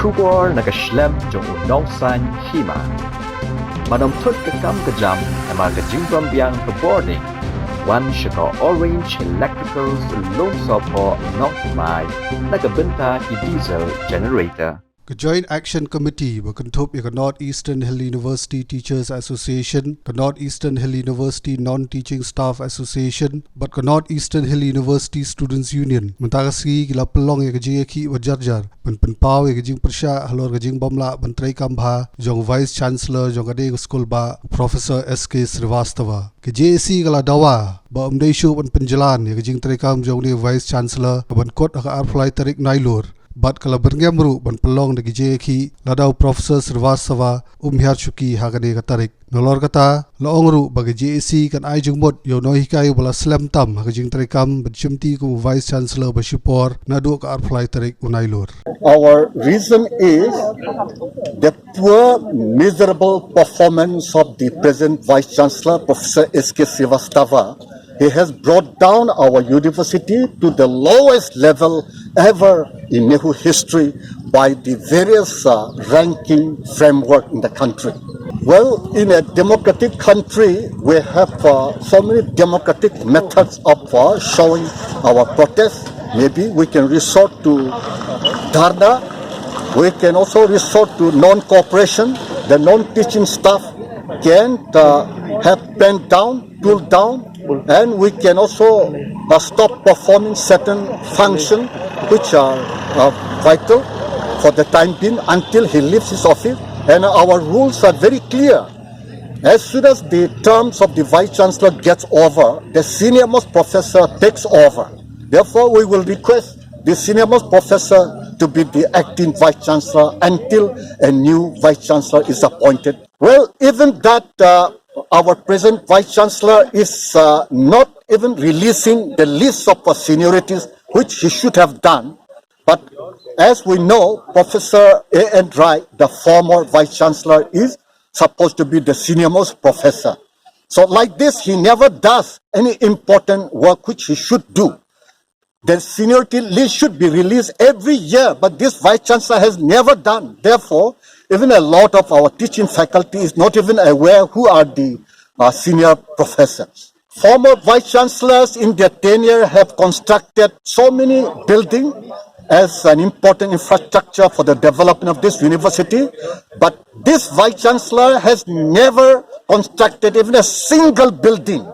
Kubor nakaslem jong Nongsaiñ Hima. Manamtut kakam kajam emar kajingram biang ke boarding. One shaka orange electrical long sopo Nongsaiñ nakabenta ki diesel generator. The Joint Action Committee wa kynhup the Northeastern Hill University Teachers Association, the Northeastern Hill University Non-Teaching Staff Association, but the Northeastern Hill University Students Union. Mentagasi gila pynlong the jingïakhih wa jarjar, pynpaw the jingpyrshah halor the jingbomla jingtreikam bha, jong Vice-Chancellor jong ade skul ba Professor Srivastava. The JAC gila dawa ba umdaishu pynjlan the jingtreikam jong ni Vice-Chancellor ban kot aka arflai tarik nailur. But kala berngamru ban pynlong de jingïakhih ladau Professor Srivastava hyarchuki hagane katarik nolor kata laongru bagi JAC kan ai jungmot yo nohikai bala slam tam hag jingtreikam bachimti ku Vice Chancellor bashipor nadu ka arflai tarik unailur. Our reason is the poor, miserable performance of the present Vice Chancellor, Professor Srivastava. He has brought down our university to the lowest level ever in NEHU history by the various ranking framework in the country. Well, in a democratic country, we have so many democratic methods of showing our protest. Maybe we can resort to dharna. We can also resort to non-cooperation. The non-teaching staff can have penned down, pulled down, and we can also stop performing certain functions which are vital for the time being until he leaves his office. And our rules are very clear. As soon as the terms of the Vice-Chancellor gets over, the senior-most professor takes over. Therefore, we will request the senior-most professor to be the acting Vice-Chancellor until a new Vice-Chancellor is appointed. Well, even that our present Vice-Chancellor is not even releasing the list of seniorities which he should have done. But as we know, Professor A.N. Rai, the former Vice-Chancellor, is supposed to be the senior-most professor. So like this, he never does any important work which he should do. The seniority list should be released every year, but this Vice-Chancellor has never done. Therefore, even a lot of our teaching faculty is not even aware who are the senior professors. Former Vice-Chancellors in their tenure have constructed so many buildings as an important infrastructure for the development of this university, but this Vice-Chancellor has never constructed even a single building.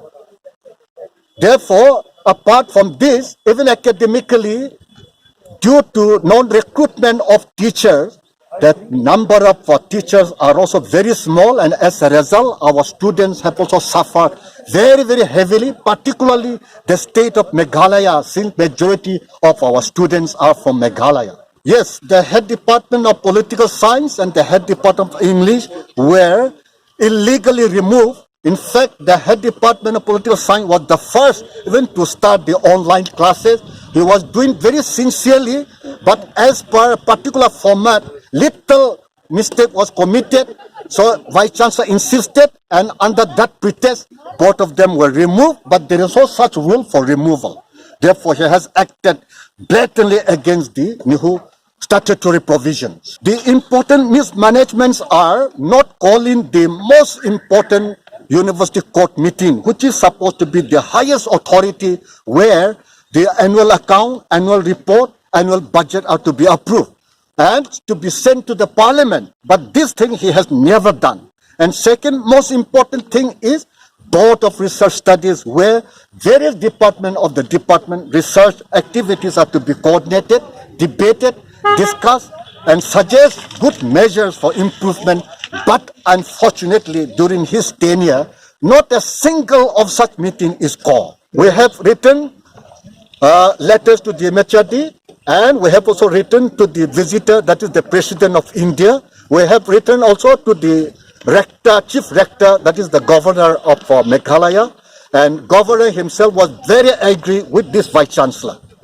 Therefore, apart from this, even academically, due to non-recruitment of teachers, the number of teachers are also very small, and as a result, our students have also suffered very, very heavily, particularly the state of Meghalaya, since majority of our students are from Meghalaya. Yes, the head department of political science and the head department of English were illegally removed. In fact, the head department of political science was the first even to start the online classes. He was doing very sincerely, but as per a particular format, little mistake was committed. So Vice-Chancellor insisted, and under that pretext, both of them were removed, but there is no such rule for removal. Therefore, he has acted blatantly against the NEHU statutory provisions. The important mismanagements are not calling the most important university court meeting, which is supposed to be the highest authority where the annual account, annual report, annual budget are to be approved and to be sent to the parliament. But this thing he has never done. And second most important thing is Board of Research Studies, where various departments of the department research activities are to be coordinated, debated, discussed, and suggest good measures for improvement. But unfortunately, during his tenure, not a single of such meeting is called. We have written letters to the MHRD, and we have also written to the visitor, that is the President of India. We have written also to the rector, chief rector, that is the governor of Meghalaya, and governor himself was very angry with this Vice-Chancellor.